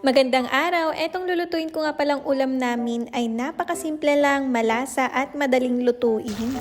Magandang araw, etong lulutuin ko nga palang ulam namin ay napakasimple lang, malasa at madaling lutuin.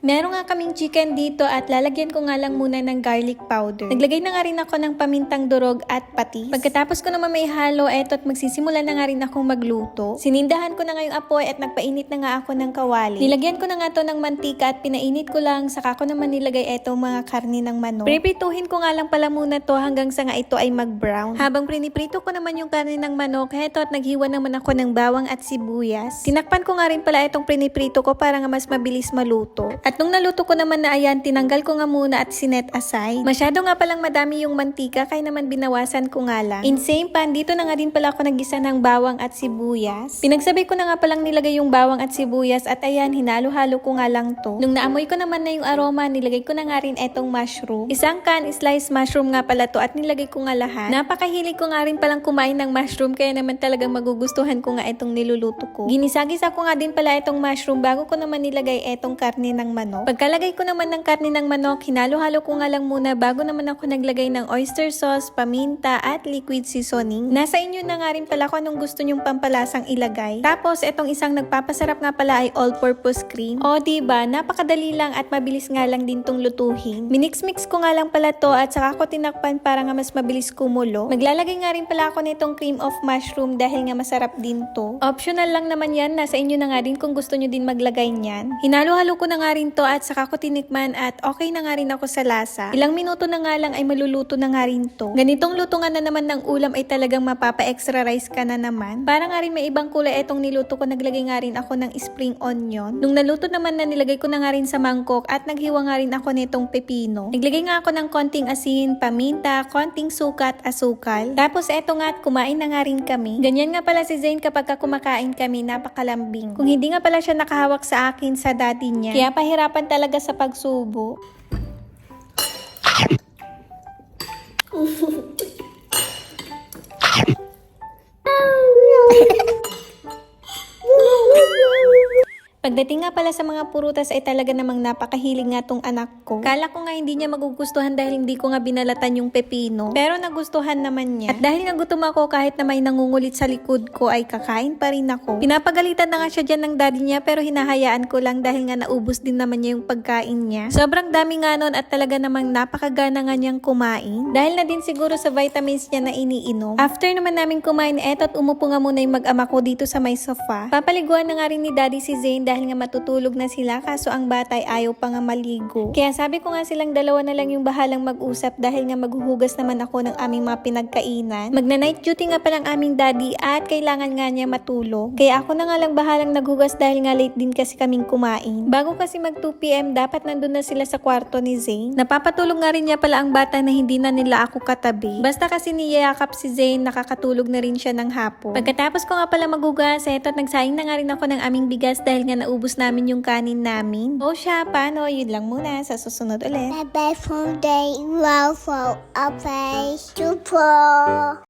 Meron nga kaming chicken dito at lalagyan ko nga lang muna ng garlic powder. Naglagay na nga rin ako ng pamintang durog at patis. Pagkatapos ko naman may halo, eto at magsisimula na nga rin akong magluto. Sinindahan ko na nga yung apoy at nagpainit na nga ako ng kawali. Nilagyan ko na nga to ng mantika at pinainit ko lang, saka ko naman nilagay etong mga karne ng manok. Pripituhin ko nga lang pala muna to hanggang sa nga ito ay mag-brown. Habang priniprito ko naman yung karne ng manok, eto at naghiwa naman ako ng bawang at sibuyas. Tinakpan ko nga rin pala itong priniprito ko para nga mas mabilis maluto. At nung naluto ko naman na ayan, tinanggal ko nga muna at sinet aside. Masyado nga palang madami yung mantika, kaya naman binawasan ko nga lang. In same pan, dito na nga din pala ako nagisa ng bawang at sibuyas. Pinagsabay ko na nga palang nilagay yung bawang at sibuyas at ayan, hinalo-halo ko nga lang to. Nung naamoy ko naman na yung aroma, nilagay ko na nga rin etong mushroom. Isang can sliced mushroom nga pala to at nilagay ko nga lahat. Napakahilig ko nga rin palang kumain ng mushroom, kaya naman talagang magugustuhan ko nga itong niluluto ko. Ginisagisa ko nga din pala itong mushroom bago ko naman nilagay etong karne ng manok. Pagkalagay ko naman ng karne ng manok, hinalo-halo ko nga lang muna bago naman ako naglagay ng oyster sauce, paminta at liquid seasoning. Nasa inyo na nga rin pala kung anong gusto nyong pampalasang ilagay. Tapos etong isang nagpapasarap nga pala ay all-purpose cream. O diba, napakadali lang at mabilis nga lang din tong lutuhin. Minix-mix ko nga lang pala to at saka ko tinakpan para nga mas mabilis kumulo. Maglalagay nga rin pala ako nitong cream of mushroom dahil nga masarap din to. Optional lang naman yan, nasa inyo na nga din kung gusto nyo din maglagay niyan. Hinalo-halo ko na nga rin to at saka ko tinikman at okay na nga rin ako sa lasa. Ilang minuto na nga lang ay maluluto na nga rin to. Ganitong lutungan na naman ng ulam ay talagang mapapa-extra rice ka na naman. Para nga rin may ibang kulay etong niluto ko, naglagay nga rin ako ng spring onion. Nung naluto naman na, nilagay ko na nga rin sa mangkok at naghiwa nga rin ako nitong pepino. Naglagay nga ako ng konting asin, paminta, konting suka at asukal. Tapos eto nga at kumain na nga rin kami. Ganyan nga pala si Zane kapag kumakain kami, napakalambing. Kung hindi nga pala siya nakahawak sa akin sa daddy niya, kaya pahirapan talaga sa pagsubo. Pagdating nga pala sa mga purutas ay talaga namang napakahilig nga tong anak ko. Kala ko nga hindi niya magugustuhan dahil hindi ko nga binalatan yung pepino. Pero nagustuhan naman niya. At dahil nga gutom ako, kahit na may nangungulit sa likod ko ay kakain pa rin ako. Pinapagalitan na nga siya dyan ng daddy niya pero hinahayaan ko lang dahil nga naubos din naman niya yung pagkain niya. Sobrang dami nga nun at talaga namang napakagana nga niyang kumain. Dahil na din siguro sa vitamins niya na iniinom. After naman namin kumain, eto at umupo nga muna yung mag-ama ko dito sa may sofa. Papaliguan na nga rin ni daddy si Zane dahil nga matutulog na sila, kaso ang bata ay ayaw pa nga maligo. Kaya sabi ko nga silang dalawa na lang yung bahalang mag-usap dahil nga maghuhugas naman ako ng aming mga pinagkainan. Magna-night duty nga palang aming daddy at kailangan nga niya matulog. Kaya ako na nga lang bahalang naghugas dahil nga late din kasi kaming kumain. Bago kasi mag 2 PM, dapat nandun na sila sa kwarto ni Zane. Napapatulog nga rin niya pala ang bata na hindi na nila ako katabi. Basta kasi niyayakap si Zane, nakakatulog na rin siya ng hapon. Pagkatapos ko nga pala maghugas, eto at nagsaing na nga rin ako ng aming bigas dahil nga naubos namin yung kanin namin. O siya, paano? Yun lang muna. Sa susunod ulit. Bye-bye from day, wow, for a face to pour.